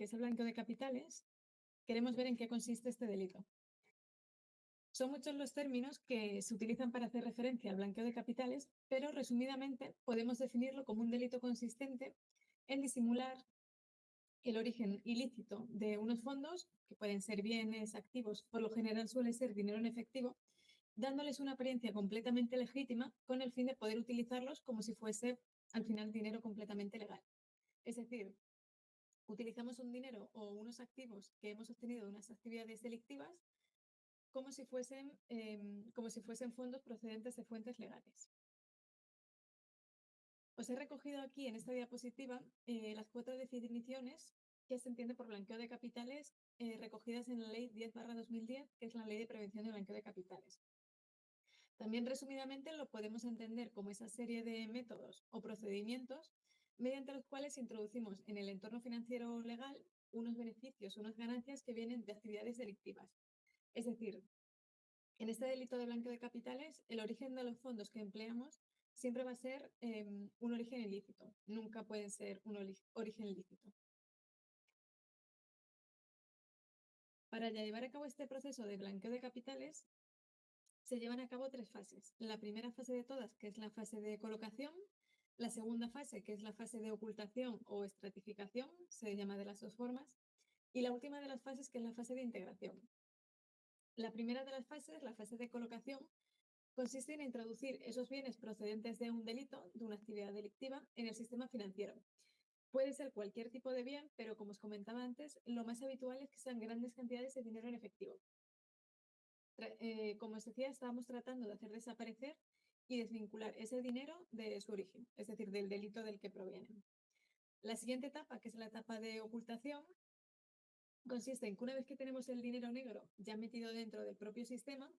es el blanqueo de capitales, queremos ver en qué consiste este delito. Son muchos los términos que se utilizan para hacer referencia al blanqueo de capitales, pero resumidamente podemos definirlo como un delito consistente en disimular el origen ilícito de unos fondos, que pueden ser bienes, activos, por lo general suele ser dinero en efectivo, dándoles una apariencia completamente legítima con el fin de poder utilizarlos como si fuese al final dinero completamente legal. Es decir, utilizamos un dinero o unos activos que hemos obtenido de unas actividades delictivas como si fuesen fondos procedentes de fuentes legales. Os he recogido aquí en esta diapositiva las 4 definiciones que se entiende por blanqueo de capitales recogidas en la Ley 10/2010, que es la Ley de Prevención de Blanqueo de Capitales. También resumidamente lo podemos entender como esa serie de métodos o procedimientos mediante los cuales introducimos en el entorno financiero legal unos beneficios, unas ganancias que vienen de actividades delictivas. Es decir, en este delito de blanqueo de capitales, el origen de los fondos que empleamos siempre va a ser un origen ilícito, nunca puede ser un origen lícito. Para llevar a cabo este proceso de blanqueo de capitales, se llevan a cabo 3 fases. La primera fase de todas, que es la fase de colocación, la segunda fase, que es la fase de ocultación o estratificación, se llama de las 2 formas, y la última de las fases, que es la fase de integración. La primera de las fases, la fase de colocación, consiste en introducir esos bienes procedentes de un delito, de una actividad delictiva, en el sistema financiero. Puede ser cualquier tipo de bien, pero como os comentaba antes, lo más habitual es que sean grandes cantidades de dinero en efectivo. Como os decía, estábamos tratando de hacer desaparecer y desvincular ese dinero de su origen, es decir, del delito del que proviene. La siguiente etapa, que es la etapa de ocultación, consiste en que una vez que tenemos el dinero negro ya metido dentro del propio sistema,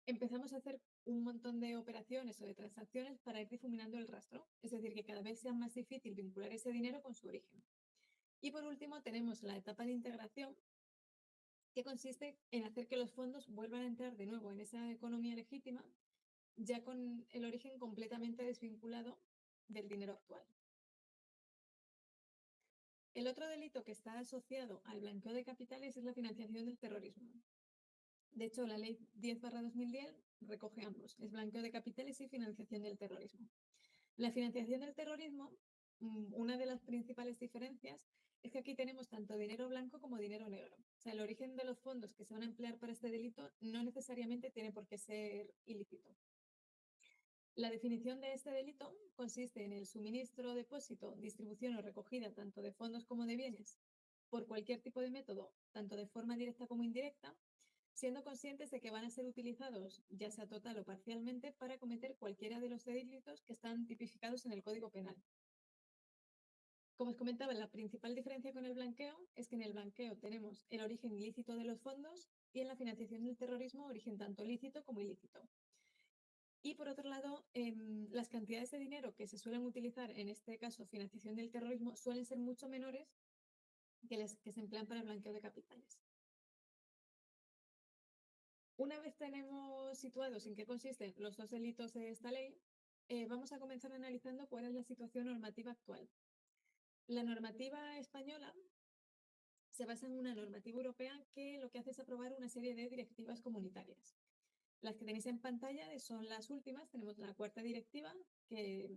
empezamos a hacer un montón de operaciones o de transacciones para ir difuminando el rastro, es decir, que cada vez sea más difícil vincular ese dinero con su origen. Y por último, tenemos la etapa de integración, que consiste en hacer que los fondos vuelvan a entrar de nuevo en esa economía legítima, ya con el origen completamente desvinculado del dinero actual. El otro delito que está asociado al blanqueo de capitales es la financiación del terrorismo. De hecho, la Ley 10/2010 recoge ambos, es blanqueo de capitales y financiación del terrorismo. La financiación del terrorismo, una de las principales diferencias es que aquí tenemos tanto dinero blanco como dinero negro. O sea, el origen de los fondos que se van a emplear para este delito no necesariamente tiene por qué ser ilícito. La definición de este delito consiste en el suministro, depósito, distribución o recogida tanto de fondos como de bienes por cualquier tipo de método, tanto de forma directa como indirecta, siendo conscientes de que van a ser utilizados, ya sea total o parcialmente, para cometer cualquiera de los delitos que están tipificados en el Código Penal. Como os comentaba, la principal diferencia con el blanqueo es que en el blanqueo tenemos el origen ilícito de los fondos y en la financiación del terrorismo origen tanto lícito como ilícito. Y por otro lado, las cantidades de dinero que se suelen utilizar, en este caso financiación del terrorismo, suelen ser mucho menores que las que se emplean para el blanqueo de capitales. Una vez tenemos situados en qué consisten los 2 delitos de esta ley, vamos a comenzar analizando cuál es la situación normativa actual. La normativa española se basa en una normativa europea que lo que hace es aprobar una serie de directivas comunitarias. Las que tenéis en pantalla son las últimas. Tenemos la 4ª directiva, que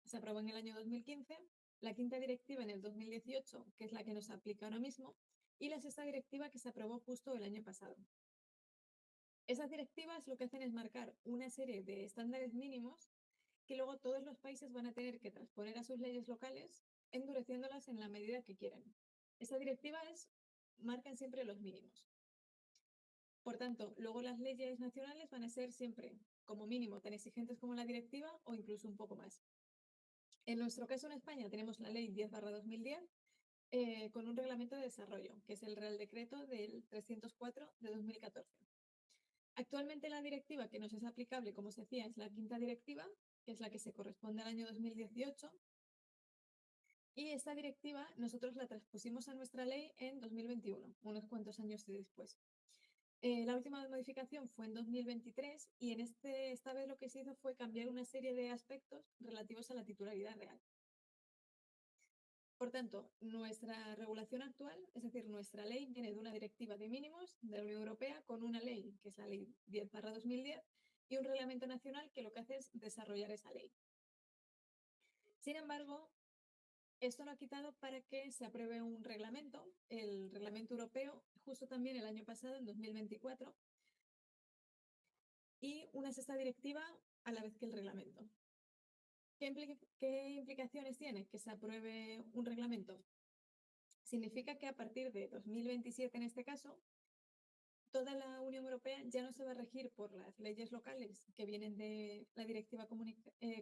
se aprobó en el año 2015, la 5ª directiva en el 2018, que es la que nos aplica ahora mismo, y la 6ª directiva que se aprobó justo el año pasado. Esas directivas lo que hacen es marcar una serie de estándares mínimos que luego todos los países van a tener que transponer a sus leyes locales, endureciéndolas en la medida que quieran. Esas directivas marcan siempre los mínimos. Por tanto, luego las leyes nacionales van a ser siempre, como mínimo, tan exigentes como la directiva o incluso un poco más. En nuestro caso, en España, tenemos la Ley 10/2010 con un reglamento de desarrollo, que es el Real Decreto del 304 de 2014. Actualmente la directiva que nos es aplicable, como os decía, es la 5ª directiva, que es la que se corresponde al año 2018. Y esta directiva nosotros la transpusimos a nuestra ley en 2021, unos cuantos años después. La última modificación fue en 2023 y esta vez lo que se hizo fue cambiar una serie de aspectos relativos a la titularidad real. Por tanto, nuestra regulación actual, es decir, nuestra ley, viene de una directiva de mínimos de la Unión Europea con una ley, que es la Ley 10/2010, y un reglamento nacional que lo que hace es desarrollar esa ley. Sin embargo, esto no ha quitado para que se apruebe un reglamento, el Reglamento Europeo, justo también el año pasado, en 2024, y una sexta directiva a la vez que el reglamento. ¿Qué implicaciones tiene que se apruebe un reglamento? Significa que a partir de 2027, en este caso, toda la Unión Europea ya no se va a regir por las leyes locales que vienen de la directiva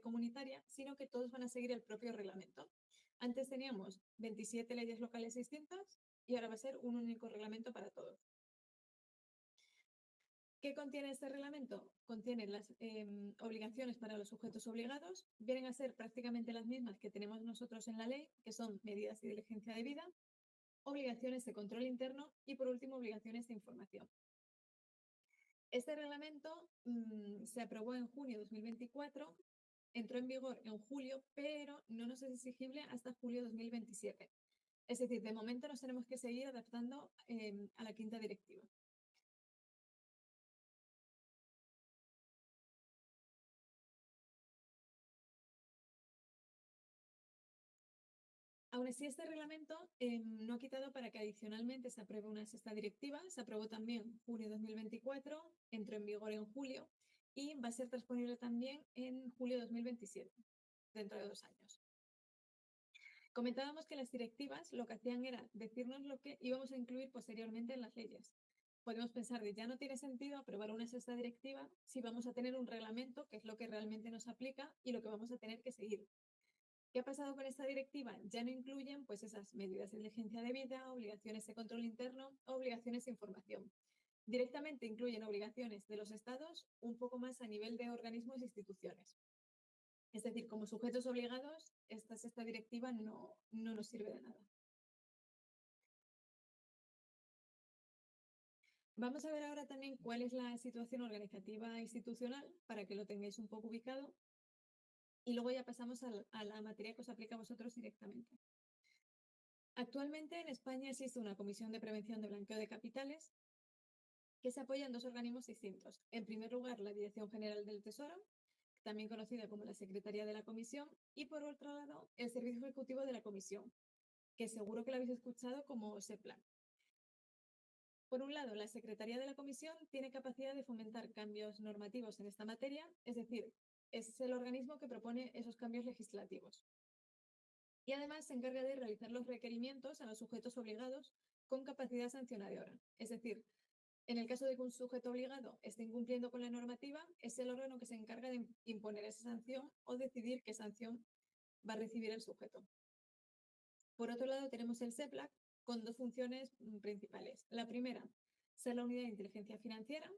comunitaria, sino que todos van a seguir el propio reglamento. Antes teníamos 27 leyes locales distintas y ahora va a ser un único reglamento para todos. ¿Qué contiene este reglamento? Contiene las obligaciones para los sujetos obligados, vienen a ser prácticamente las mismas que tenemos nosotros en la ley, que son medidas de diligencia debida, obligaciones de control interno y, por último, obligaciones de información. Este reglamento se aprobó en junio de 2024, entró en vigor en julio, pero no nos es exigible hasta julio de 2027. Es decir, de momento nos tenemos que seguir adaptando a la quinta directiva. Aún así, este reglamento no ha quitado para que adicionalmente se apruebe una sexta directiva. Se aprobó también en junio de 2024, entró en vigor en julio y va a ser disponible también en julio de 2027, dentro de 2 años. Comentábamos que las directivas lo que hacían era decirnos lo que íbamos a incluir posteriormente en las leyes. Podemos pensar de ya no tiene sentido aprobar una sexta directiva si vamos a tener un reglamento, que es lo que realmente nos aplica y lo que vamos a tener que seguir. ¿Qué ha pasado con esta directiva? Ya no incluyen pues esas medidas de diligencia debida, obligaciones de control interno, obligaciones de información. Directamente incluyen obligaciones de los estados un poco más a nivel de organismos e instituciones. Es decir, como sujetos obligados, esta directiva no nos sirve de nada. Vamos a ver ahora también cuál es la situación organizativa e institucional para que lo tengáis un poco ubicado y luego ya pasamos a la materia que os aplica a vosotros directamente. Actualmente en España existe una Comisión de Prevención de Blanqueo de Capitales que se apoya en dos organismos distintos. En primer lugar, la Dirección General del Tesoro, también conocida como la Secretaría de la Comisión, y por otro lado, el Servicio Ejecutivo de la Comisión, que seguro que lo habéis escuchado como SEPLAN. Por un lado, la Secretaría de la Comisión tiene capacidad de fomentar cambios normativos en esta materia, es decir, es el organismo que propone esos cambios legislativos. Y además se encarga de realizar los requerimientos a los sujetos obligados con capacidad sancionadora. Es decir, en el caso de que un sujeto obligado esté incumpliendo con la normativa, es el órgano que se encarga de imponer esa sanción o decidir qué sanción va a recibir el sujeto. Por otro lado, tenemos el SEPLAC con dos funciones principales. La primera, ser la unidad de inteligencia financiera.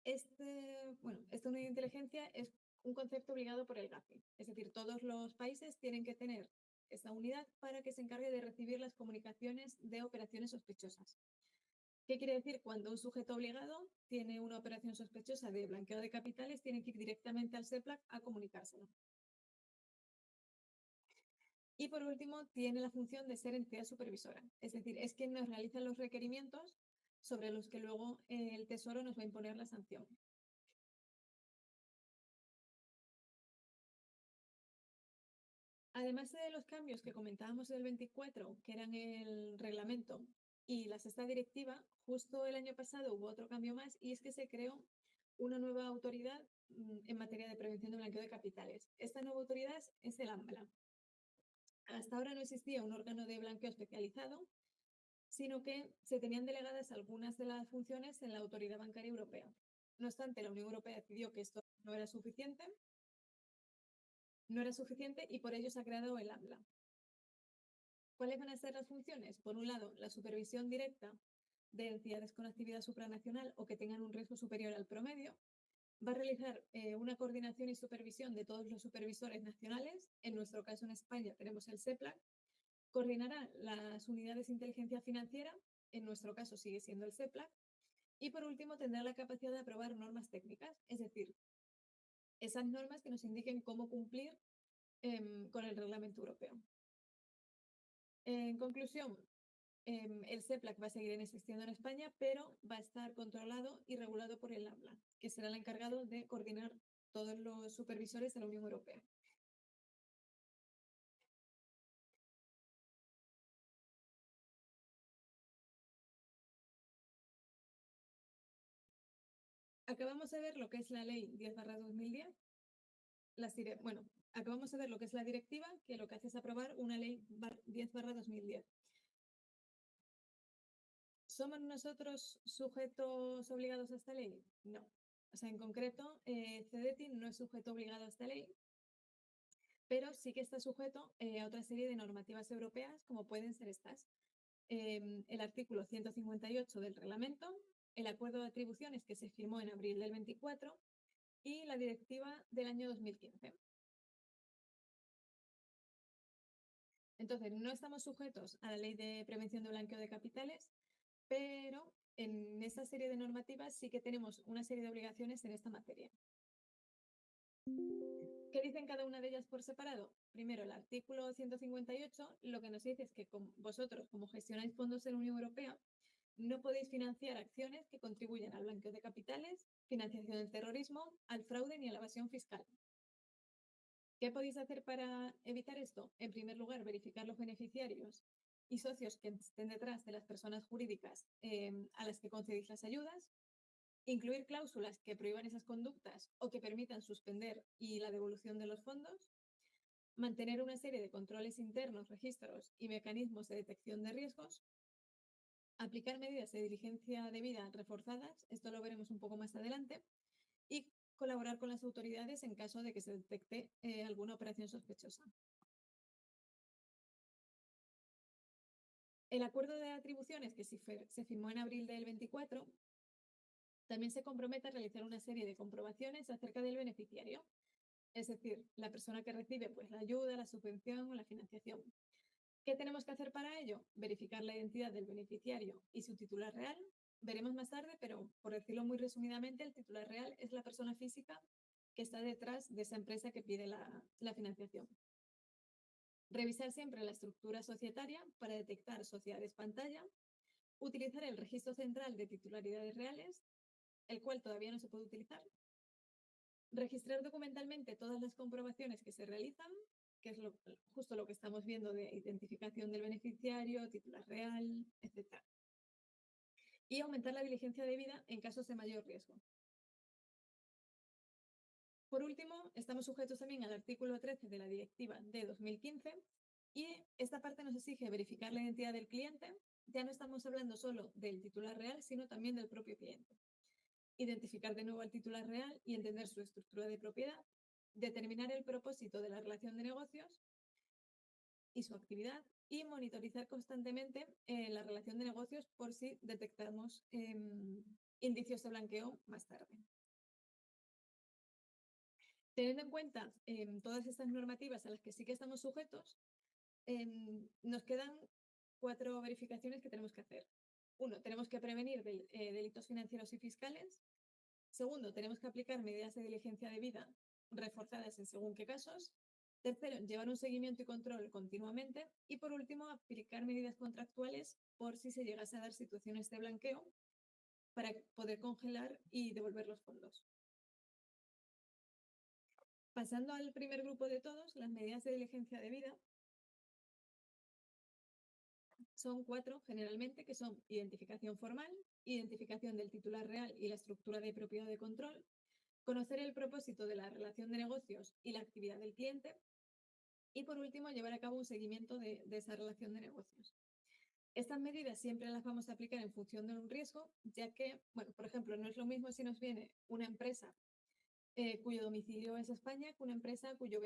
Esta unidad de inteligencia es un concepto obligado por el GAFI. Es decir, todos los países tienen que tener esta unidad para que se encargue de recibir las comunicaciones de operaciones sospechosas. ¿Qué quiere decir? Cuando un sujeto obligado tiene una operación sospechosa de blanqueo de capitales, tiene que ir directamente al SEPLAC a comunicárselo. Y por último, tiene la función de ser entidad supervisora. Es decir, es quien nos realiza los requerimientos sobre los que luego el Tesoro nos va a imponer la sanción. Además de los cambios que comentábamos del 24, que eran el reglamento y la sexta directiva, justo el año pasado hubo otro cambio más y es que se creó una nueva autoridad en materia de prevención de blanqueo de capitales. Esta nueva autoridad es el AMBLA. Hasta ahora no existía un órgano de blanqueo especializado, sino que se tenían delegadas algunas de las funciones en la Autoridad Bancaria Europea. No obstante, la Unión Europea decidió que esto no era suficiente y por ello se ha creado el AMLA. ¿Cuáles van a ser las funciones? Por un lado, la supervisión directa de entidades con actividad supranacional o que tengan un riesgo superior al promedio. Va a realizar una coordinación y supervisión de todos los supervisores nacionales. En nuestro caso, en España, tenemos el SEPLAC. Coordinará las unidades de inteligencia financiera. En nuestro caso, sigue siendo el SEPLAC. Y por último, tendrá la capacidad de aprobar normas técnicas, es decir, esas normas que nos indiquen cómo cumplir con el reglamento europeo. En conclusión, el CEPLAC va a seguir existiendo en España, pero va a estar controlado y regulado por el AMLA, que será el encargado de coordinar todos los supervisores de la Unión Europea. Acabamos de ver lo que es la ley 10/2010. Bueno, acabamos de ver lo que es la directiva, que lo que hace es aprobar una ley 10/2010. ¿Somos nosotros sujetos obligados a esta ley? No. O sea, en concreto, CEDETI no es sujeto obligado a esta ley, pero sí que está sujeto a otra serie de normativas europeas, como pueden ser estas. El artículo 158 del reglamento, el acuerdo de atribuciones que se firmó en abril del 24 y la directiva del año 2015. Entonces, no estamos sujetos a la ley de prevención de blanqueo de capitales, pero en esta serie de normativas sí que tenemos una serie de obligaciones en esta materia. ¿Qué dicen cada una de ellas por separado? Primero, el artículo 158 lo que nos dice es que vosotros, como gestionáis fondos de la Unión Europea, no podéis financiar acciones que contribuyen al blanqueo de capitales, financiación del terrorismo, al fraude ni a la evasión fiscal. ¿Qué podéis hacer para evitar esto? En primer lugar, verificar los beneficiarios y socios que estén detrás de las personas jurídicas a las que concedéis las ayudas, incluir cláusulas que prohíban esas conductas o que permitan suspender y la devolución de los fondos, mantener una serie de controles internos, registros y mecanismos de detección de riesgos, aplicar medidas de diligencia debida reforzadas, esto lo veremos un poco más adelante, y colaborar con las autoridades en caso de que se detecte alguna operación sospechosa. El acuerdo de atribuciones que se firmó en abril del 24 también se compromete a realizar una serie de comprobaciones acerca del beneficiario, es decir, la persona que recibe pues, la ayuda, la subvención o la financiación. ¿Qué tenemos que hacer para ello? Verificar la identidad del beneficiario y su titular real. Veremos más tarde, pero por decirlo muy resumidamente, el titular real es la persona física que está detrás de esa empresa que pide la financiación. Revisar siempre la estructura societaria para detectar sociedades pantalla. Utilizar el registro central de titularidades reales, el cual todavía no se puede utilizar. Registrar documentalmente todas las comprobaciones que se realizan, que es justo lo que estamos viendo de identificación del beneficiario, titular real, etc. Y aumentar la diligencia debida en casos de mayor riesgo. Por último, estamos sujetos también al artículo 13 de la Directiva de 2015 y esta parte nos exige verificar la identidad del cliente. Ya no estamos hablando solo del titular real, sino también del propio cliente. Identificar de nuevo al titular real y entender su estructura de propiedad, determinar el propósito de la relación de negocios y su actividad y monitorizar constantemente la relación de negocios por si detectamos indicios de blanqueo más tarde. Teniendo en cuenta todas estas normativas a las que sí que estamos sujetos, nos quedan 4 verificaciones que tenemos que hacer. 1, tenemos que prevenir delitos financieros y fiscales. Segundo, tenemos que aplicar medidas de diligencia debida reforzadas en según qué casos. Tercero, llevar un seguimiento y control continuamente. Y por último, aplicar medidas contractuales por si se llegase a dar situaciones de blanqueo para poder congelar y devolver los fondos. Pasando al primer grupo de todos, las medidas de diligencia debida. Son 4 generalmente, que son identificación formal, identificación del titular real y la estructura de propiedad de control, conocer el propósito de la relación de negocios y la actividad del cliente, y por último, llevar a cabo un seguimiento de esa relación de negocios. Estas medidas siempre las vamos a aplicar en función de un riesgo, ya que, bueno, por ejemplo, no es lo mismo si nos viene una empresa cuyo domicilio es España que una empresa cuyo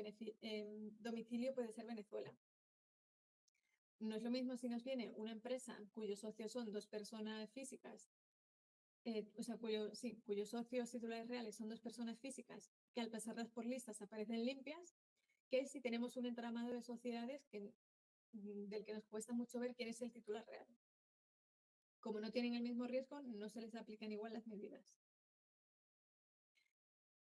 domicilio puede ser Venezuela. No es lo mismo si nos viene una empresa cuyos socios son 2 personas físicas, cuyos socios titulares reales son 2 personas físicas que al pasarlas por listas aparecen limpias, que si tenemos un entramado de sociedades del que nos cuesta mucho ver quién es el titular real. Como no tienen el mismo riesgo, no se les aplican igual las medidas.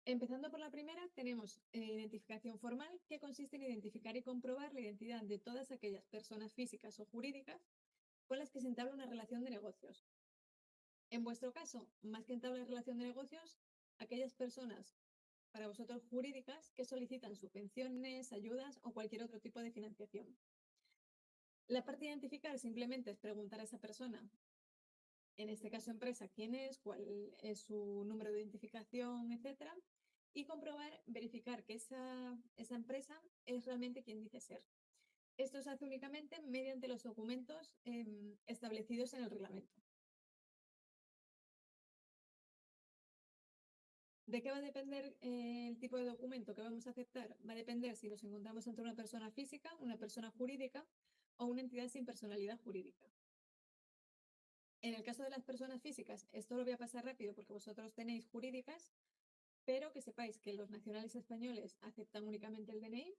Empezando por la primera, tenemos identificación formal, que consiste en identificar y comprobar la identidad de todas aquellas personas físicas o jurídicas con las que se entabla una relación de negocios. En vuestro caso, más que entablar relación de negocios, aquellas personas para vosotros jurídicas que solicitan subvenciones, ayudas o cualquier otro tipo de financiación. La parte de identificar simplemente es preguntar a esa persona, en este caso empresa, quién es, cuál es su número de identificación, etcétera, y comprobar, verificar que esa empresa es realmente quien dice ser. Esto se hace únicamente mediante los documentos establecidos en el reglamento. ¿De qué va a depender el tipo de documento que vamos a aceptar? Va a depender si nos encontramos ante una persona física, una persona jurídica o una entidad sin personalidad jurídica. En el caso de las personas físicas, esto lo voy a pasar rápido porque vosotros tenéis jurídicas, pero que sepáis que los nacionales españoles aceptan únicamente el DNI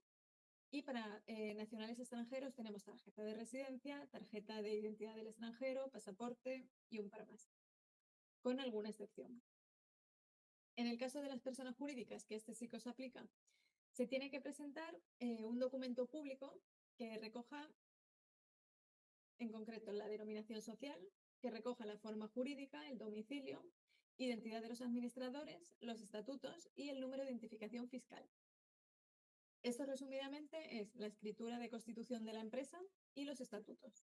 y para nacionales extranjeros tenemos tarjeta de residencia, tarjeta de identidad del extranjero, pasaporte y un par más, con alguna excepción. En el caso de las personas jurídicas, que este sí que os aplica, se tiene que presentar un documento público que recoja, en concreto, la denominación social, que recoja la forma jurídica, el domicilio, identidad de los administradores, los estatutos y el número de identificación fiscal. Esto resumidamente es la escritura de constitución de la empresa y los estatutos.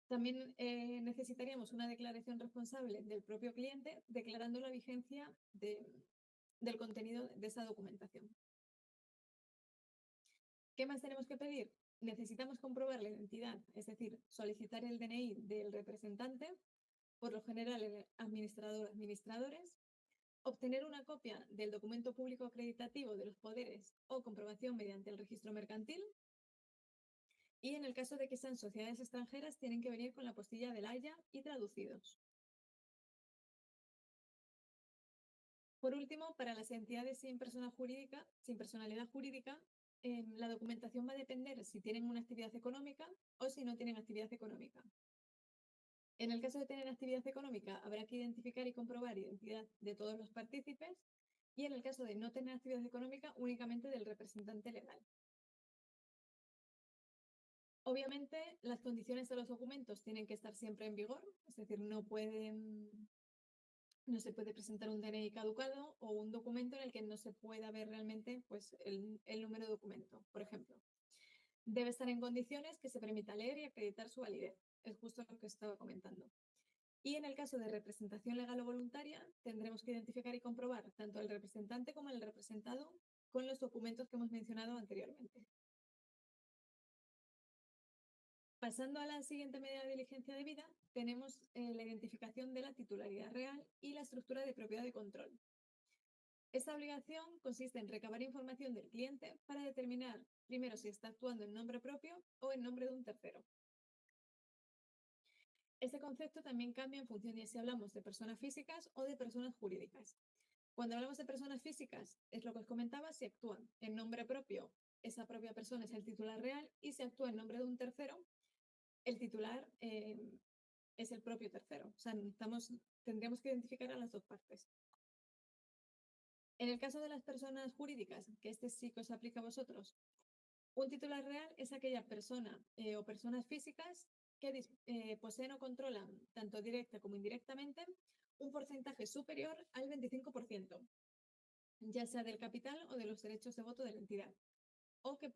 También necesitaríamos una declaración responsable del propio cliente declarando la vigencia del contenido de esa documentación. ¿Qué más tenemos que pedir? Necesitamos comprobar la identidad, es decir, solicitar el DNI del representante, por lo general el administrador o administradores, obtener una copia del documento público acreditativo de los poderes o comprobación mediante el registro mercantil y en el caso de que sean sociedades extranjeras tienen que venir con la postilla del Haya y traducidos. Por último, para las entidades sin personalidad jurídica, la documentación va a depender si tienen una actividad económica o si no tienen actividad económica. En el caso de tener actividad económica, habrá que identificar y comprobar identidad de todos los partícipes y en el caso de no tener actividad económica, únicamente del representante legal. Obviamente, las condiciones de los documentos tienen que estar siempre en vigor, es decir, no se puede presentar un DNI caducado o un documento en el que no se pueda ver realmente pues, el número de documento, por ejemplo. Debe estar en condiciones que se permita leer y acreditar su validez. Es justo lo que estaba comentando. Y en el caso de representación legal o voluntaria, tendremos que identificar y comprobar tanto al representante como al representado con los documentos que hemos mencionado anteriormente. Pasando a la siguiente medida de diligencia debida, tenemos la identificación de la titularidad real y la estructura de propiedad de control. Esta obligación consiste en recabar información del cliente para determinar primero si está actuando en nombre propio o en nombre de un tercero. Este concepto también cambia en función de si hablamos de personas físicas o de personas jurídicas. Cuando hablamos de personas físicas, es lo que os comentaba, si actúan en nombre propio, esa propia persona es el titular real y si actúa en nombre de un tercero, el titular es el propio tercero. O sea, tendríamos que identificar a las dos partes. En el caso de las personas jurídicas, que este sí que os aplica a vosotros, un titular real es aquella persona o personas físicas que poseen o controlan, tanto directa como indirectamente, un porcentaje superior al 25%, ya sea del capital o de los derechos de voto de la entidad, o que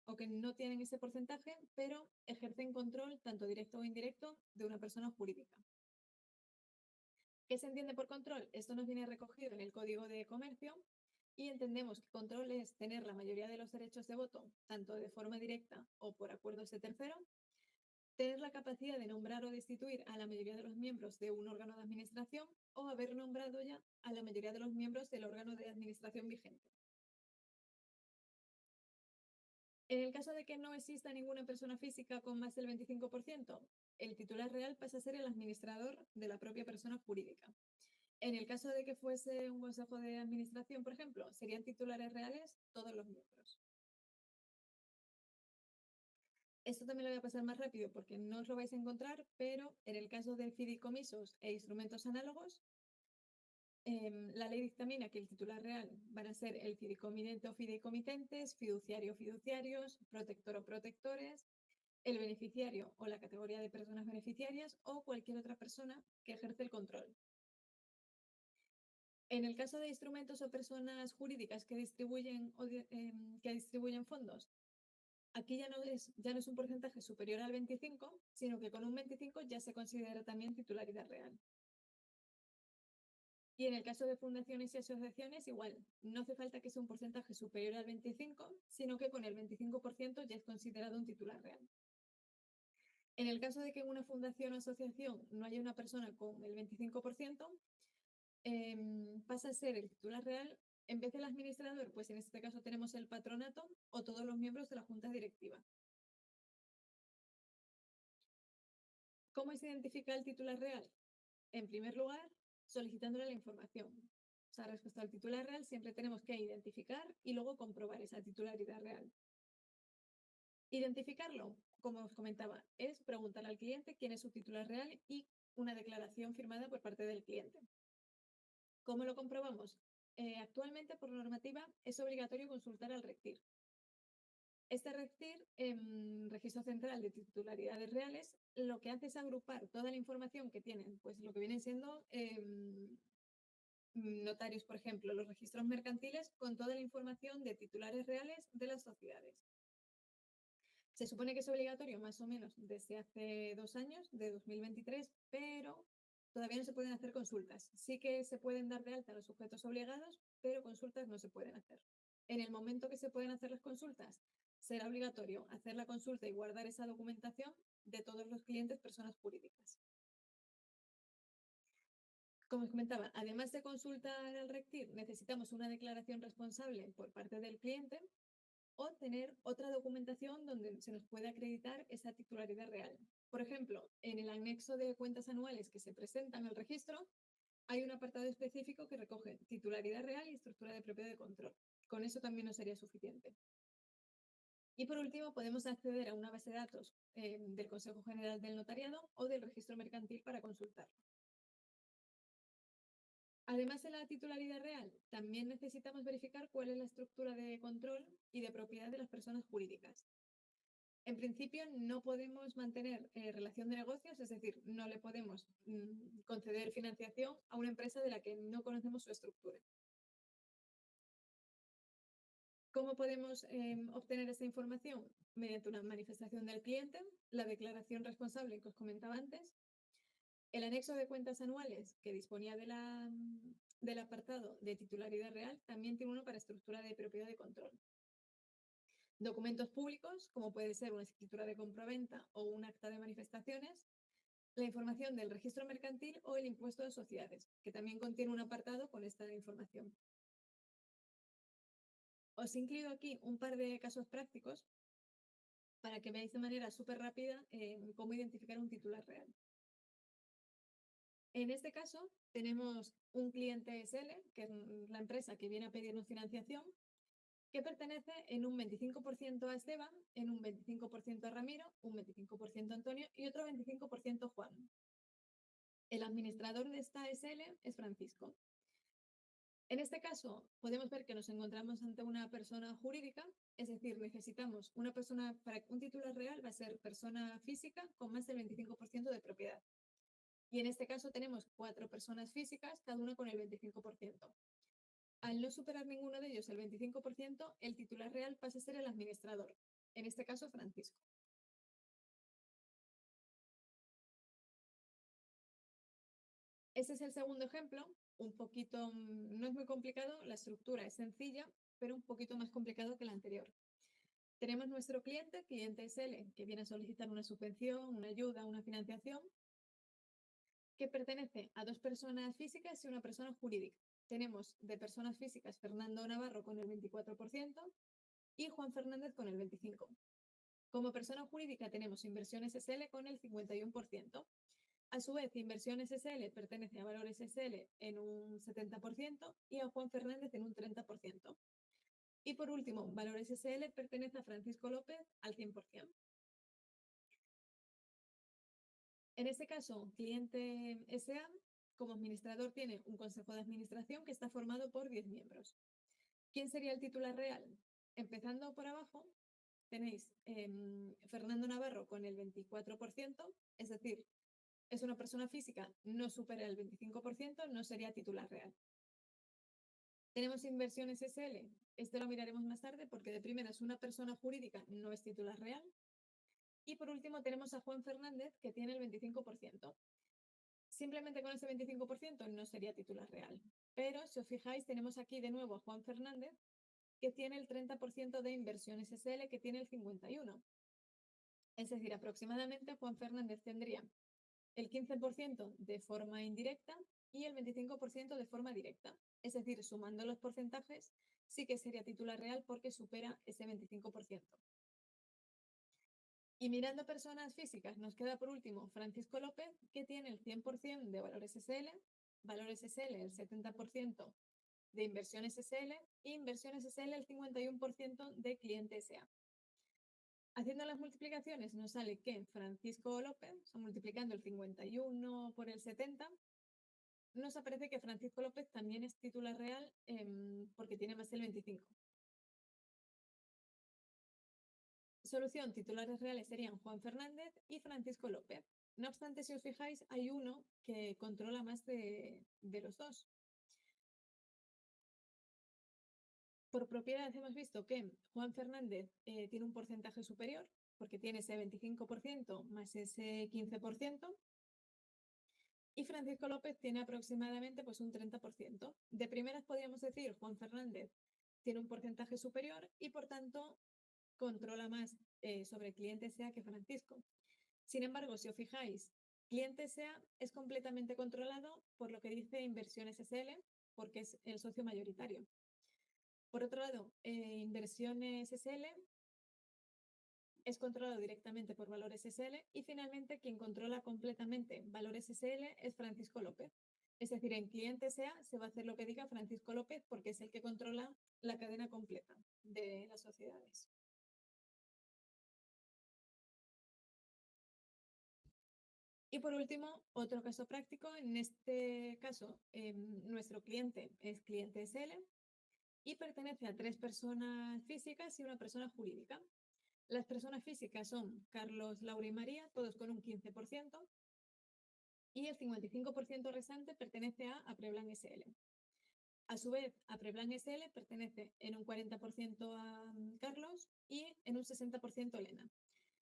o que no tienen ese porcentaje, pero ejercen control, tanto directo o indirecto, de una persona jurídica. ¿Qué se entiende por control? Esto nos viene recogido en el Código de Comercio y entendemos que control es tener la mayoría de los derechos de voto, tanto de forma directa o por acuerdos de tercero, tener la capacidad de nombrar o destituir a la mayoría de los miembros de un órgano de administración o haber nombrado ya a la mayoría de los miembros del órgano de administración vigente. En el caso de que no exista ninguna persona física con más del 25%, el titular real pasa a ser el administrador de la propia persona jurídica. En el caso de que fuese un consejo de administración, por ejemplo, serían titulares reales todos los miembros. Esto también lo voy a pasar más rápido porque no os lo vais a encontrar, pero en el caso de fideicomisos e instrumentos análogos, La ley dictamina que el titular real van a ser el fideicomitente o fideicomitentes, fiduciario o fiduciarios, protector o protectores, el beneficiario o la categoría de personas beneficiarias o cualquier otra persona que ejerce el control. En el caso de instrumentos o personas jurídicas que distribuyen fondos, aquí ya no es un porcentaje superior al 25, sino que con un 25 ya se considera también titularidad real. Y en el caso de fundaciones y asociaciones, igual, no hace falta que sea un porcentaje superior al 25, sino que con el 25% ya es considerado un titular real. En el caso de que en una fundación o asociación no haya una persona con el 25%, pasa a ser el titular real, en vez del administrador, pues en este caso tenemos el patronato o todos los miembros de la junta directiva. ¿Cómo se identifica el titular real? En primer lugar, solicitándole la información. O sea, respecto al titular real, siempre tenemos que identificar y luego comprobar esa titularidad real. Identificarlo, como os comentaba, es preguntar al cliente quién es su titular real y una declaración firmada por parte del cliente. ¿Cómo lo comprobamos? Actualmente, por normativa, es obligatorio consultar al RECTIR. Este RECTIR, Registro Central de Titularidades Reales, lo que hace es agrupar toda la información que tienen, pues lo que vienen siendo notarios, por ejemplo, los registros mercantiles, con toda la información de titulares reales de las sociedades. Se supone que es obligatorio más o menos desde hace 2 años, de 2023, pero todavía no se pueden hacer consultas. Sí que se pueden dar de alta los sujetos obligados, pero consultas no se pueden hacer. En el momento que se pueden hacer las consultas, será obligatorio hacer la consulta y guardar esa documentación de todos los clientes, personas jurídicas. Como os comentaba, además de consultar al RECTIR, necesitamos una declaración responsable por parte del cliente o tener otra documentación donde se nos pueda acreditar esa titularidad real. Por ejemplo, en el anexo de cuentas anuales que se presentan al registro, hay un apartado específico que recoge titularidad real y estructura de propiedad de control. Con eso también no sería suficiente. Y por último, podemos acceder a una base de datos del Consejo General del Notariado o del Registro Mercantil para consultarlo. Además de la titularidad real, también necesitamos verificar cuál es la estructura de control y de propiedad de las personas jurídicas. En principio, no podemos mantener relación de negocios, es decir, no le podemos conceder financiación a una empresa de la que no conocemos su estructura. ¿Cómo podemos obtener esta información? Mediante una manifestación del cliente, la declaración responsable que os comentaba antes, el anexo de cuentas anuales que disponía del apartado de titularidad real también tiene uno para estructura de propiedad de control. Documentos públicos, como puede ser una escritura de compraventa o un acta de manifestaciones, la información del registro mercantil o el impuesto de sociedades, que también contiene un apartado con esta información. Os he incluido aquí un par de casos prácticos para que veáis de manera súper rápida cómo identificar un titular real. En este caso, tenemos un cliente SL, que es la empresa que viene a pedirnos financiación, que pertenece en un 25% a Esteban, en un 25% a Ramiro, un 25% a Antonio y otro 25% a Juan. El administrador de esta SL es Francisco. En este caso, podemos ver que nos encontramos ante una persona jurídica, es decir, necesitamos una persona, para un titular real va a ser persona física con más del 25% de propiedad. Y en este caso tenemos 4 personas físicas, cada una con el 25%. Al no superar ninguno de ellos el 25%, el titular real pasa a ser el administrador, en este caso Francisco. Este es el segundo ejemplo, un poquito, no es muy complicado, la estructura es sencilla, pero un poquito más complicado que la anterior. Tenemos nuestro cliente SL, que viene a solicitar una subvención, una ayuda, una financiación, que pertenece a 2 personas físicas y una persona jurídica. Tenemos de personas físicas Fernando Navarro con el 24% y Juan Fernández con el 25%. Como persona jurídica tenemos Inversiones SL con el 51%. A su vez, Inversiones SL pertenece a Valores SL en un 70% y a Juan Fernández en un 30%. Y por último, Valores SL pertenece a Francisco López al 100%. En este caso, cliente SA, como administrador tiene un consejo de administración que está formado por 10 miembros. ¿Quién sería el titular real? Empezando por abajo, tenéis Fernando Navarro con el 24%, es decir, es una persona física, no supera el 25%, no sería titular real. Tenemos Inversiones SL, este lo miraremos más tarde porque de primera es una persona jurídica, no es titular real. Y por último tenemos a Juan Fernández, que tiene el 25%. Simplemente con ese 25% no sería titular real. Pero si os fijáis, tenemos aquí de nuevo a Juan Fernández, que tiene el 30% de Inversiones SL, que tiene el 51%. Es decir, aproximadamente Juan Fernández tendría el 15% de forma indirecta y el 25% de forma directa. Es decir, sumando los porcentajes, sí que sería titular real porque supera ese 25%. Y mirando personas físicas, nos queda por último Francisco López, que tiene el 100% de Valores SL el 70% de Inversiones SL e Inversiones SL el 51% de Cliente SA. Haciendo las multiplicaciones nos sale que Francisco López, o sea, multiplicando el 51 por el 70, nos aparece que Francisco López también es titular real porque tiene más del 25. Solución, titulares reales serían Juan Fernández y Francisco López. No obstante, si os fijáis, hay uno que controla más de los dos. Por propiedad hemos visto que Juan Fernández tiene un porcentaje superior porque tiene ese 25% más ese 15%. Y Francisco López tiene aproximadamente pues, un 30%. De primeras podríamos decir Juan Fernández tiene un porcentaje superior y por tanto controla más sobre Cliente SEA que Francisco. Sin embargo, si os fijáis, Cliente SEA es completamente controlado por lo que dice Inversiones SL, porque es el socio mayoritario. Por otro lado, Inversiones SL es controlado directamente por Valores SL y finalmente quien controla completamente Valores SL es Francisco López. Es decir, en Cliente SEA se va a hacer lo que diga Francisco López porque es el que controla la cadena completa de las sociedades. Y por último, otro caso práctico. En este caso, nuestro cliente es Cliente SL y pertenece a 3 personas físicas y una persona jurídica. Las personas físicas son Carlos, Laura y María, todos con un 15%, y el 55% restante pertenece a Apreblan SL. A su vez, Apreblan SL pertenece en un 40% a Carlos y en un 60% a Elena.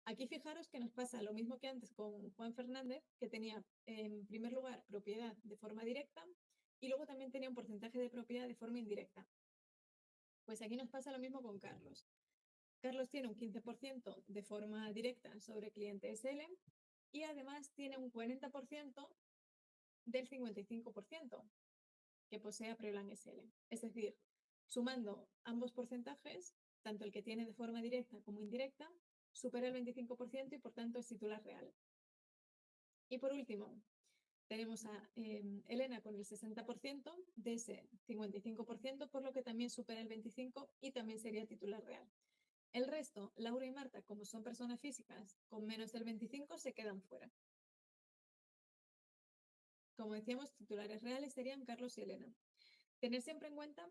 Aquí fijaros que nos pasa lo mismo que antes con Juan Fernández, que tenía en primer lugar propiedad de forma directa y luego también tenía un porcentaje de propiedad de forma indirecta. Pues aquí nos pasa lo mismo con Carlos. Carlos tiene un 15% de forma directa sobre Cliente SL y además tiene un 40% del 55% que posee Apreblan SL. Es decir, sumando ambos porcentajes, tanto el que tiene de forma directa como indirecta, supera el 25% y por tanto es titular real. Y por último, tenemos a Elena con el 60% de ese 55%, por lo que también supera el 25% y también sería titular real. El resto, Laura y Marta, como son personas físicas con menos del 25%, se quedan fuera. Como decíamos, titulares reales serían Carlos y Elena. Tener siempre en cuenta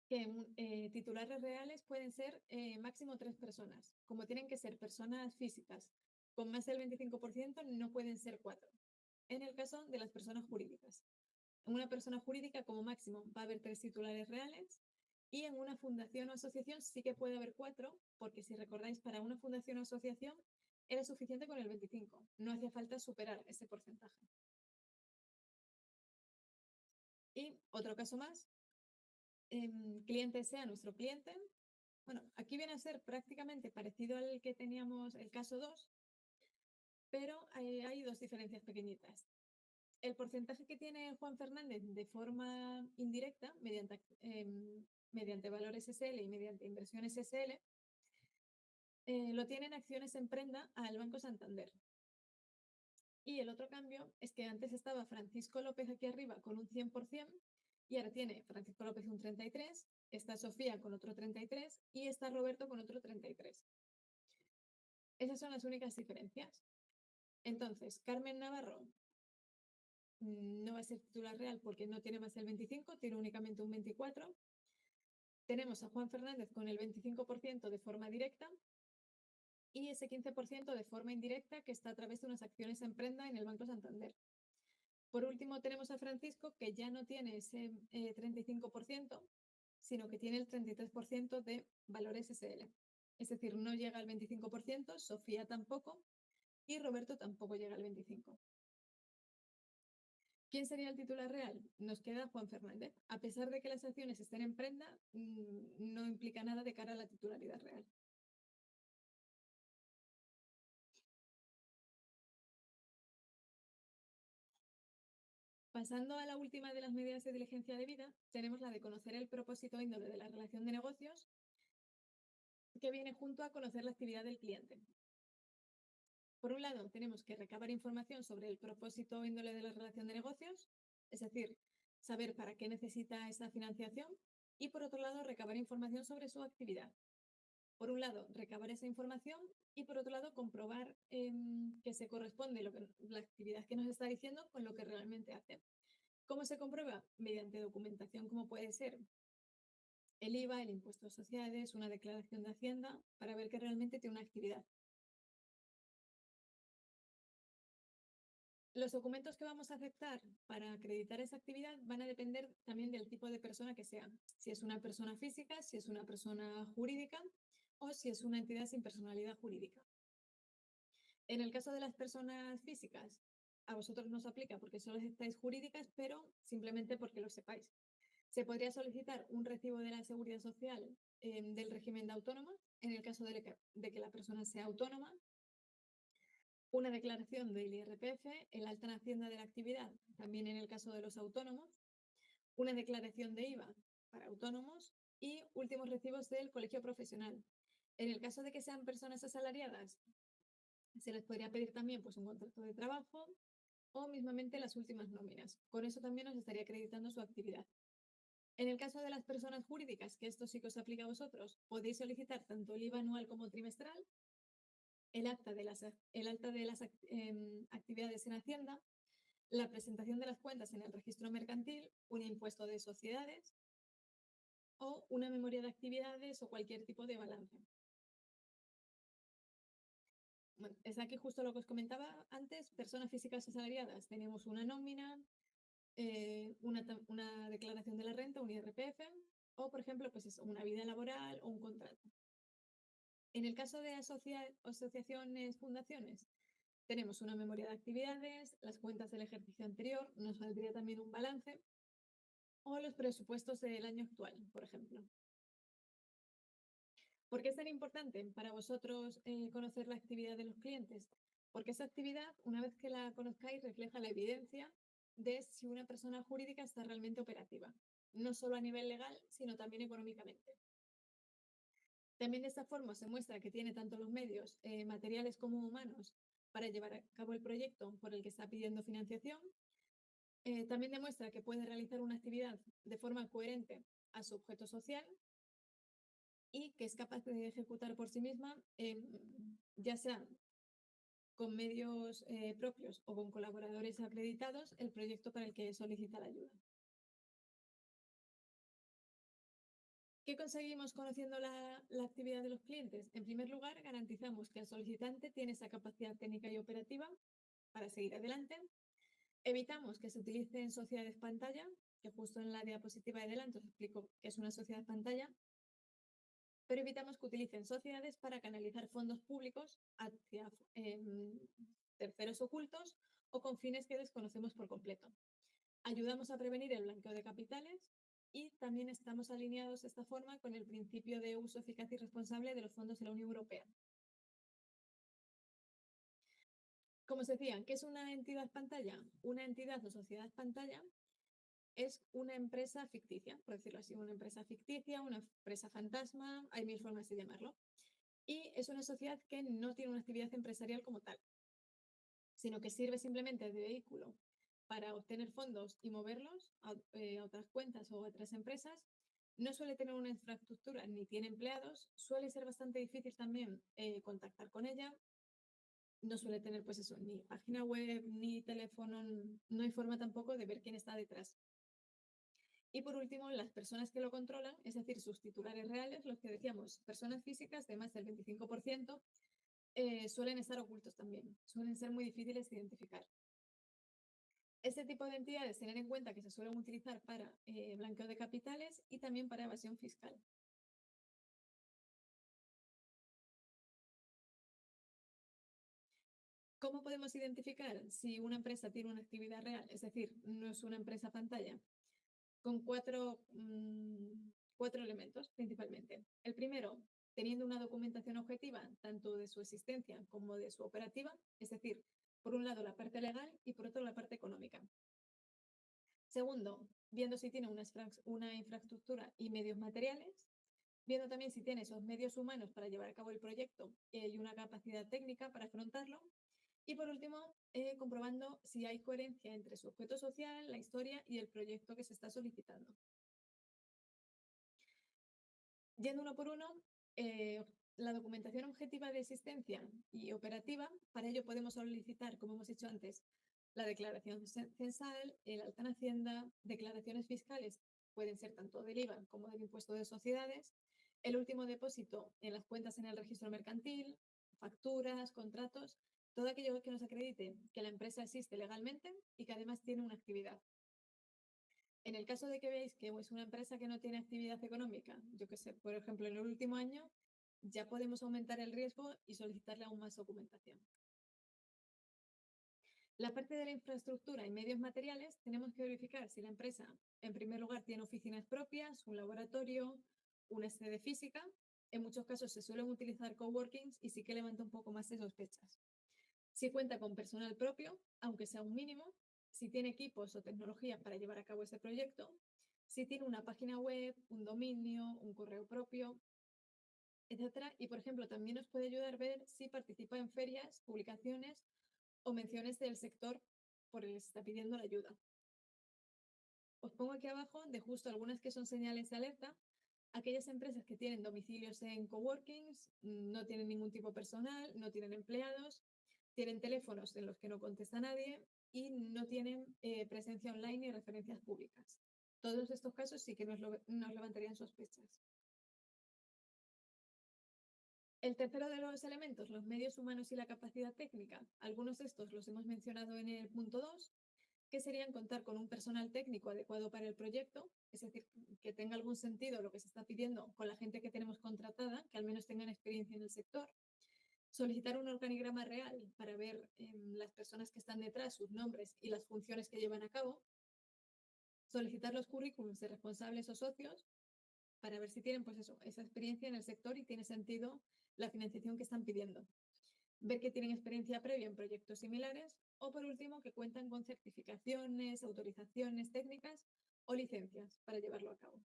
que titulares reales pueden ser máximo 3 personas. Como tienen que ser personas físicas con más del 25%, no pueden ser 4. En el caso de las personas jurídicas. En una persona jurídica, como máximo, va a haber 3 titulares reales. Y en una fundación o asociación sí que puede haber 4, porque si recordáis, para una fundación o asociación era suficiente con el 25%. No hacía falta superar ese porcentaje. Y otro caso más, Cliente SEA nuestro cliente. Bueno, aquí viene a ser prácticamente parecido al que teníamos el caso 2, pero hay 2 diferencias pequeñitas. El porcentaje que tiene Juan Fernández de forma indirecta, mediante Valores SL y mediante Inversiones SL, lo tienen acciones en prenda al Banco Santander. Y el otro cambio es que antes estaba Francisco López aquí arriba con un 100% y ahora tiene Francisco López un 33%, está Sofía con otro 33% y está Roberto con otro 33%. Esas son las únicas diferencias. Entonces, Carmen Navarro no va a ser titular real porque no tiene más del 25, tiene únicamente un 24. Tenemos a Juan Fernández con el 25% de forma directa y ese 15% de forma indirecta que está a través de unas acciones en prenda en el Banco Santander. Por último, tenemos a Francisco, que ya no tiene ese 35%, sino que tiene el 33% de Valores SL. Es decir, no llega al 25%, Sofía tampoco y Roberto tampoco llega al 25%. ¿Quién sería el titular real? Nos queda Juan Fernández. A pesar de que las acciones estén en prenda, no implica nada de cara a la titularidad real. Pasando a la última de las medidas de diligencia debida, tenemos la de conocer el propósito e índole de la relación de negocios, que viene junto a conocer la actividad del cliente. Por un lado, tenemos que recabar información sobre el propósito o índole de la relación de negocios, es decir, saber para qué necesita esa financiación, y por otro lado, recabar información sobre su actividad. Por un lado, recabar esa información y por otro lado, comprobar que se corresponde la actividad que nos está diciendo con lo que realmente hace. ¿Cómo se comprueba? Mediante documentación como puede ser el IVA, el impuesto de sociedades, una declaración de Hacienda, para ver que realmente tiene una actividad. Los documentos que vamos a aceptar para acreditar esa actividad van a depender también del tipo de persona que sea. Si es una persona física, si es una persona jurídica o si es una entidad sin personalidad jurídica. En el caso de las personas físicas, a vosotros no os aplica porque solo estáis jurídicas, pero simplemente porque lo sepáis. Se podría solicitar un recibo de la Seguridad Social del régimen de autónoma, en el caso de que la persona sea autónoma, una declaración del IRPF, el alta en Hacienda de la actividad, también en el caso de los autónomos, una declaración de IVA para autónomos y últimos recibos del colegio profesional. En el caso de que sean personas asalariadas, se les podría pedir también pues, un contrato de trabajo o mismamente las últimas nóminas. Con eso también nos estaría acreditando su actividad. En el caso de las personas jurídicas, que esto sí que os aplica a vosotros, podéis solicitar tanto el IVA anual como trimestral, el alta de las actividades en Hacienda, la presentación de las cuentas en el registro mercantil, un impuesto de sociedades o una memoria de actividades o cualquier tipo de balance. Bueno, es aquí justo lo que os comentaba antes, personas físicas asalariadas. Tenemos una nómina, una declaración de la renta, un IRPF o, por ejemplo, pues eso, una vida laboral o un contrato. En el caso de asociaciones, fundaciones, tenemos una memoria de actividades, las cuentas del ejercicio anterior, nos saldría también un balance o los presupuestos del año actual, por ejemplo. ¿Por qué es tan importante para vosotros conocer la actividad de los clientes? Porque esa actividad, una vez que la conozcáis, refleja la evidencia de si una persona jurídica está realmente operativa, no solo a nivel legal, sino también económicamente. También de esta forma se muestra que tiene tanto los medios materiales como humanos para llevar a cabo el proyecto por el que está pidiendo financiación. También demuestra que puede realizar una actividad de forma coherente a su objeto social y que es capaz de ejecutar por sí misma, ya sea con medios propios o con colaboradores acreditados, el proyecto para el que solicita la ayuda. ¿Qué conseguimos conociendo la actividad de los clientes? En primer lugar, garantizamos que el solicitante tiene esa capacidad técnica y operativa para seguir adelante. Evitamos que se utilicen sociedades pantalla, que justo en la diapositiva de delante os explico qué es una sociedad pantalla, pero evitamos que utilicen sociedades para canalizar fondos públicos hacia terceros ocultos o con fines que desconocemos por completo. Ayudamos a prevenir el blanqueo de capitales y también estamos alineados de esta forma con el principio de uso eficaz y responsable de los fondos de la Unión Europea. Como os decía, ¿qué es una entidad pantalla? Una entidad o sociedad pantalla es una empresa ficticia, por decirlo así, una empresa ficticia, una empresa fantasma, hay mil formas de llamarlo. Y es una sociedad que no tiene una actividad empresarial como tal, sino que sirve simplemente de vehículo para obtener fondos y moverlos a otras cuentas o a otras empresas. No suele tener una infraestructura ni tiene empleados, suele ser bastante difícil también contactar con ella no suele tener pues eso, ni página web, ni teléfono, no hay forma tampoco de ver quién está detrás. Y por último, las personas que lo controlan, es decir, sus titulares reales, los que decíamos, personas físicas de más del 25%, suelen estar ocultos también, suelen ser muy difíciles de identificar. Este tipo de entidades, tener en cuenta que se suelen utilizar para blanqueo de capitales y también para evasión fiscal. ¿Cómo podemos identificar si una empresa tiene una actividad real? Es decir, no es una empresa pantalla. Con cuatro elementos principalmente. El primero, teniendo una documentación objetiva tanto de su existencia como de su operativa, es decir, por un lado la parte legal y por otro la parte económica. Segundo, viendo si tiene una infraestructura y medios materiales, viendo también si tiene esos medios humanos para llevar a cabo el proyecto y una capacidad técnica para afrontarlo. Y por último, comprobando si hay coherencia entre su objeto social, la historia y el proyecto que se está solicitando. Yendo uno por uno, la documentación objetiva de existencia y operativa, para ello podemos solicitar, como hemos dicho antes, la declaración censal, el alta en Hacienda, declaraciones fiscales, pueden ser tanto del IVA como del impuesto de sociedades, el último depósito en las cuentas en el registro mercantil, facturas, contratos, todo aquello que nos acredite que la empresa existe legalmente y que además tiene una actividad. En el caso de que veáis que es una empresa que no tiene actividad económica, yo que sé, por ejemplo, en el último año, ya podemos aumentar el riesgo y solicitarle aún más documentación. La parte de la infraestructura y medios materiales, tenemos que verificar si la empresa, en primer lugar, tiene oficinas propias, un laboratorio, una sede física. En muchos casos se suelen utilizar coworkings y sí que levanta un poco más de sospechas. Si cuenta con personal propio, aunque sea un mínimo, si tiene equipos o tecnología para llevar a cabo ese proyecto, si tiene una página web, un dominio, un correo propio, etcétera. Y, por ejemplo, también nos puede ayudar a ver si participa en ferias, publicaciones o menciones del sector por el que se está pidiendo la ayuda. Os pongo aquí abajo de justo algunas que son señales de alerta. Aquellas empresas que tienen domicilios en coworkings, no tienen ningún tipo personal, no tienen empleados, tienen teléfonos en los que no contesta nadie y no tienen presencia online ni referencias públicas. Todos estos casos sí que nos levantarían sospechas. El tercero de los elementos, los medios humanos y la capacidad técnica. Algunos de estos los hemos mencionado en el punto 2, que serían contar con un personal técnico adecuado para el proyecto, es decir, que tenga algún sentido lo que se está pidiendo con la gente que tenemos contratada, que al menos tengan experiencia en el sector. Solicitar un organigrama real para ver las personas que están detrás, sus nombres y las funciones que llevan a cabo. Solicitar los currículums de responsables o socios para ver si tienen pues eso, esa experiencia en el sector y tiene sentido la financiación que están pidiendo. Ver que tienen experiencia previa en proyectos similares o, por último, que cuentan con certificaciones, autorizaciones técnicas o licencias para llevarlo a cabo.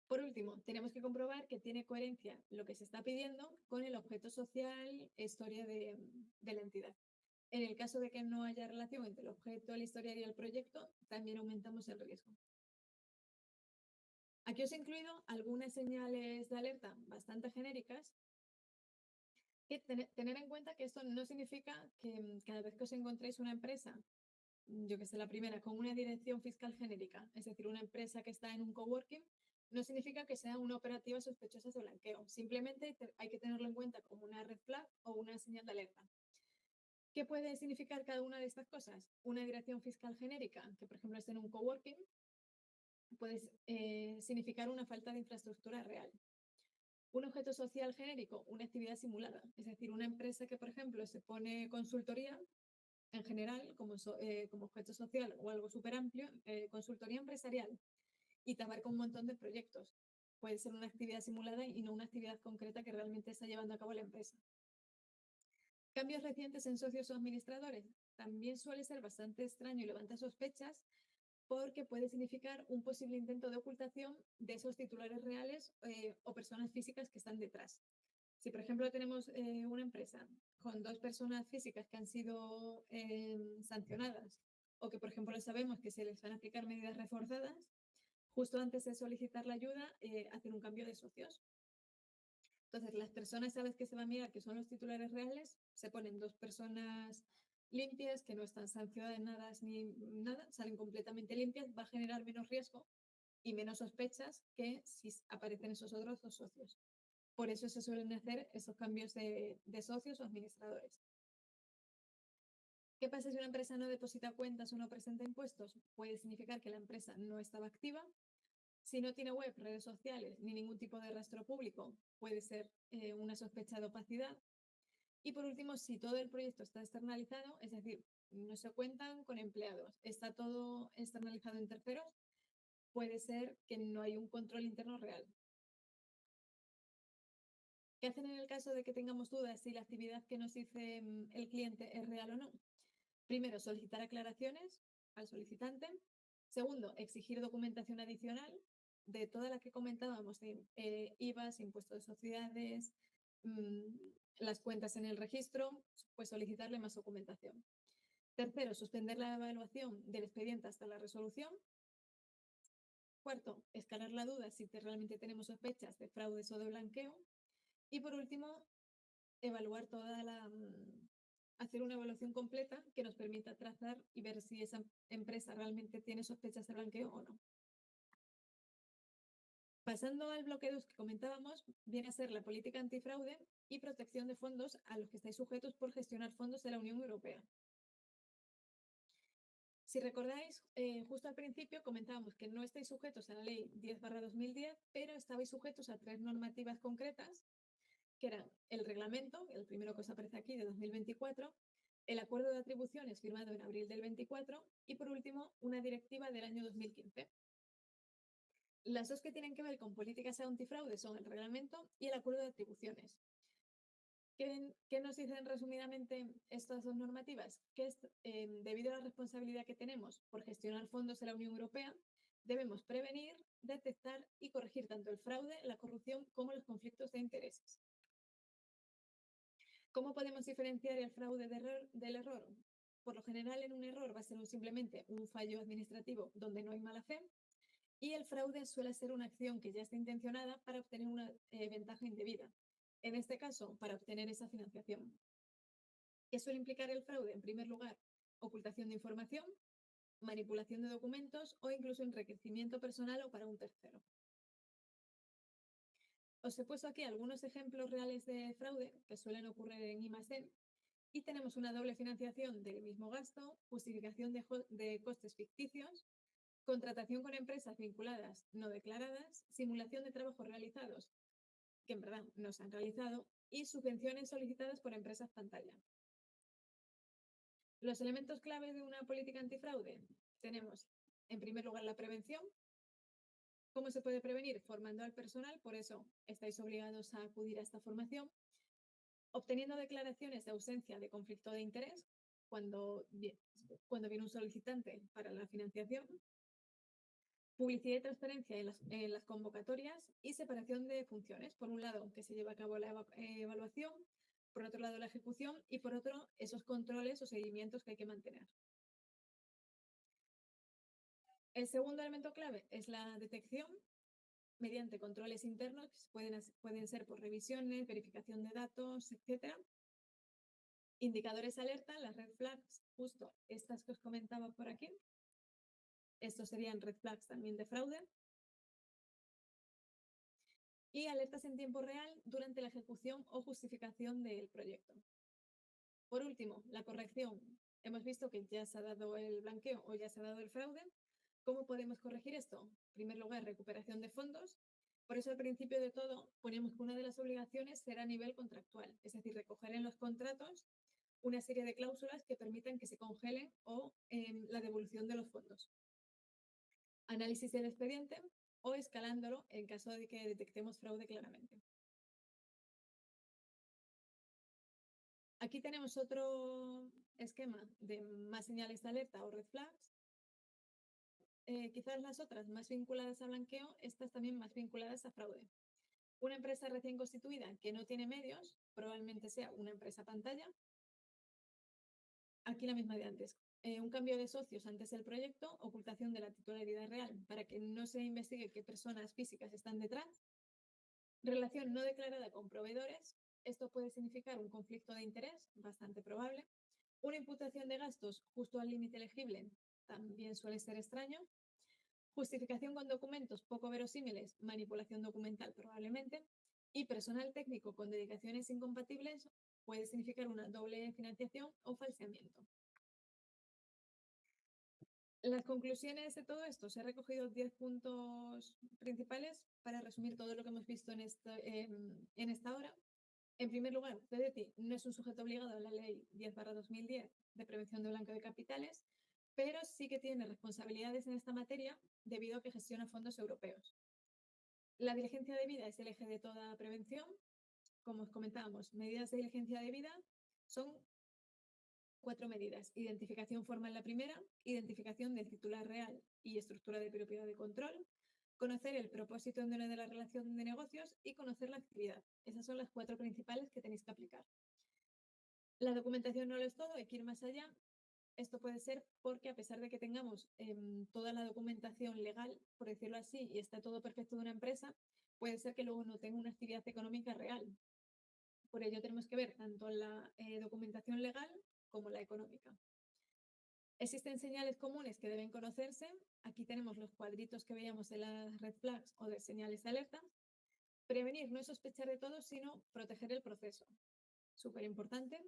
Por último, tenemos que comprobar que tiene coherencia lo que se está pidiendo con el objeto social e historia de la entidad. En el caso de que no haya relación entre el objeto, la historia y el proyecto, también aumentamos el riesgo. Aquí os he incluido algunas señales de alerta bastante genéricas. Y tener en cuenta que esto no significa que cada vez que os encontréis una empresa, yo que sé, la primera, con una dirección fiscal genérica, es decir, una empresa que está en un coworking, no significa que sea una operativa sospechosa de blanqueo. Simplemente hay que tenerlo en cuenta como una red flag o una señal de alerta. ¿Qué puede significar cada una de estas cosas? Una dirección fiscal genérica, que por ejemplo esté en un coworking, puede significar una falta de infraestructura real. Un objeto social genérico, una actividad simulada, es decir, una empresa que, por ejemplo, se pone consultoría en general como objeto social o algo súper amplio, consultoría empresarial y te abarca un montón de proyectos. Puede ser una actividad simulada y no una actividad concreta que realmente está llevando a cabo la empresa. Cambios recientes en socios o administradores. También suele ser bastante extraño y levanta sospechas porque puede significar un posible intento de ocultación de esos titulares reales o personas físicas que están detrás. Si, por ejemplo, tenemos una empresa con dos personas físicas que han sido sancionadas o que, por ejemplo, sabemos que se les van a aplicar medidas reforzadas, justo antes de solicitar la ayuda, hacen un cambio de socios. Entonces, las personas a las que se va a mirar, que son los titulares reales, se ponen 2 personas limpias, que no están sancionadas ni nada, salen completamente limpias, va a generar menos riesgo y menos sospechas que si aparecen esos otros 2 socios. Por eso se suelen hacer esos cambios de socios o administradores. ¿Qué pasa si una empresa no deposita cuentas o no presenta impuestos? Puede significar que la empresa no estaba activa. Si no tiene web, redes sociales ni ningún tipo de rastro público, puede ser una sospecha de opacidad. Y por último, si todo el proyecto está externalizado, es decir, no se cuentan con empleados, está todo externalizado en terceros, puede ser que no hay un control interno real. ¿Qué hacen en el caso de que tengamos dudas si la actividad que nos dice el cliente es real o no? Primero, solicitar aclaraciones al solicitante. Segundo, exigir documentación adicional de toda la que comentábamos, de IVAs, impuestos de sociedades, las cuentas en el registro, pues solicitarle más documentación. Tercero, suspender la evaluación del expediente hasta la resolución. Cuarto, escalar la duda si realmente tenemos sospechas de fraudes o de blanqueo. Y por último, evaluar hacer una evaluación completa que nos permita trazar y ver si esa empresa realmente tiene sospechas de blanqueo o no. Pasando al bloque 2 que comentábamos, viene a ser la política antifraude y protección de fondos a los que estáis sujetos por gestionar fondos de la Unión Europea. Si recordáis, justo al principio comentábamos que no estáis sujetos a la ley 10/2010, pero estabais sujetos a 3 normativas concretas, que eran el reglamento, el primero que os aparece aquí, de 2024, el acuerdo de atribuciones firmado en abril del 24 y, por último, una directiva del año 2015. Las dos que tienen que ver con políticas antifraude son el reglamento y el acuerdo de atribuciones. ¿Qué nos dicen resumidamente estas dos normativas? Que debido a la responsabilidad que tenemos por gestionar fondos de la Unión Europea, debemos prevenir, detectar y corregir tanto el fraude, la corrupción como los conflictos de intereses. ¿Cómo podemos diferenciar el fraude del error? Por lo general, en un error va a ser simplemente un fallo administrativo donde no hay mala fe, y el fraude suele ser una acción que ya está intencionada para obtener una ventaja indebida. En este caso, para obtener esa financiación. ¿Qué suele implicar el fraude? En primer lugar, ocultación de información, manipulación de documentos o incluso enriquecimiento personal o para un tercero. Os he puesto aquí algunos ejemplos reales de fraude que suelen ocurrir en I+D y tenemos una doble financiación del mismo gasto, justificación de costes ficticios, contratación con empresas vinculadas no declaradas, simulación de trabajos realizados que en verdad no se han realizado y subvenciones solicitadas por empresas pantalla. Los elementos clave de una política antifraude tenemos, en primer lugar, la prevención. ¿Cómo se puede prevenir? Formando al personal, por eso estáis obligados a acudir a esta formación, obteniendo declaraciones de ausencia de conflicto de interés cuando viene un solicitante para la financiación, publicidad y transparencia en las convocatorias y separación de funciones. Por un lado, que se lleva a cabo la evaluación, por otro lado, la ejecución y por otro, esos controles o seguimientos que hay que mantener. El segundo elemento clave es la detección mediante controles internos que pueden ser por revisiones, verificación de datos, etc. Indicadores alerta, las red flags, justo estas que os comentaba por aquí. Estos serían red flags también de fraude. Y alertas en tiempo real durante la ejecución o justificación del proyecto. Por último, la corrección. Hemos visto que ya se ha dado el blanqueo o ya se ha dado el fraude. ¿Cómo podemos corregir esto? En primer lugar, recuperación de fondos. Por eso, al principio de todo, ponemos que una de las obligaciones será a nivel contractual, es decir, recoger en los contratos una serie de cláusulas que permitan que se congelen o la devolución de los fondos. Análisis del expediente o escalándolo en caso de que detectemos fraude claramente. Aquí tenemos otro esquema de más señales de alerta o red flags. Quizás las otras más vinculadas a blanqueo, estas también más vinculadas a fraude. Una empresa recién constituida que no tiene medios, probablemente sea una empresa pantalla. Aquí la misma de antes. Un cambio de socios antes del proyecto, ocultación de la titularidad real para que no se investigue qué personas físicas están detrás. Relación no declarada con proveedores. Esto puede significar un conflicto de interés, bastante probable. Una imputación de gastos justo al límite elegible también suele ser extraño. Justificación con documentos poco verosímiles, manipulación documental probablemente. Y personal técnico con dedicaciones incompatibles puede significar una doble financiación o falseamiento. Las conclusiones de todo esto, se han recogido 10 puntos principales para resumir todo lo que hemos visto en esta hora. En primer lugar, CDTI no es un sujeto obligado a la Ley 10/2010 de prevención de blanqueo de capitales, pero sí que tiene responsabilidades en esta materia debido a que gestiona fondos europeos. La diligencia debida es el eje de toda prevención. Como os comentábamos, medidas de diligencia debida son 4 medidas. Identificación formal la primera, identificación del titular real y estructura de propiedad de control, conocer el propósito de la relación de negocios y conocer la actividad. Esas son las 4 principales que tenéis que aplicar. La documentación no lo es todo, hay que ir más allá. Esto puede ser porque a pesar de que tengamos toda la documentación legal, por decirlo así, y está todo perfecto de una empresa, puede ser que luego no tenga una actividad económica real. Por ello tenemos que ver tanto la documentación legal como la económica. Existen señales comunes que deben conocerse. Aquí tenemos los cuadritos que veíamos de las red flags o de señales de alerta. Prevenir no es sospechar de todo, sino proteger el proceso. Súper importante.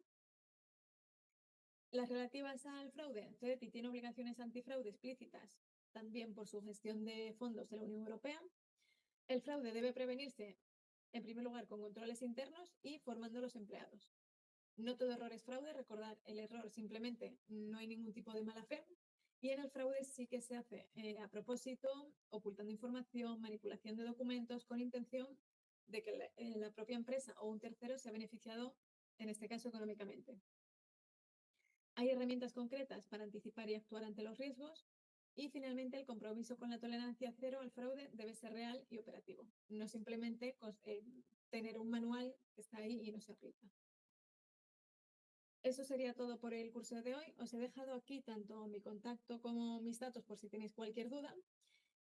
Las relativas al fraude. CDTI tiene obligaciones antifraude explícitas, también por su gestión de fondos de la Unión Europea. El fraude debe prevenirse, en primer lugar, con controles internos y formando a los empleados. No todo error es fraude, recordar, el error simplemente no hay ningún tipo de mala fe. Y en el fraude sí que se hace a propósito, ocultando información, manipulación de documentos, con intención de que la propia empresa o un tercero se ha beneficiado, en este caso económicamente. Hay herramientas concretas para anticipar y actuar ante los riesgos. Y finalmente, el compromiso con la tolerancia cero al fraude debe ser real y operativo, no simplemente tener un manual que está ahí y no se aplica. Eso sería todo por el curso de hoy. Os he dejado aquí tanto mi contacto como mis datos por si tenéis cualquier duda.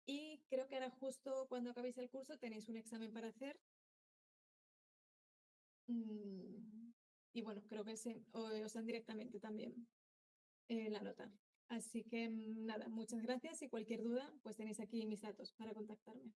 Y creo que ahora justo cuando acabéis el curso tenéis un examen para hacer. Y bueno, creo que os dan directamente también la nota. Así que nada, muchas gracias y cualquier duda, pues tenéis aquí mis datos para contactarme.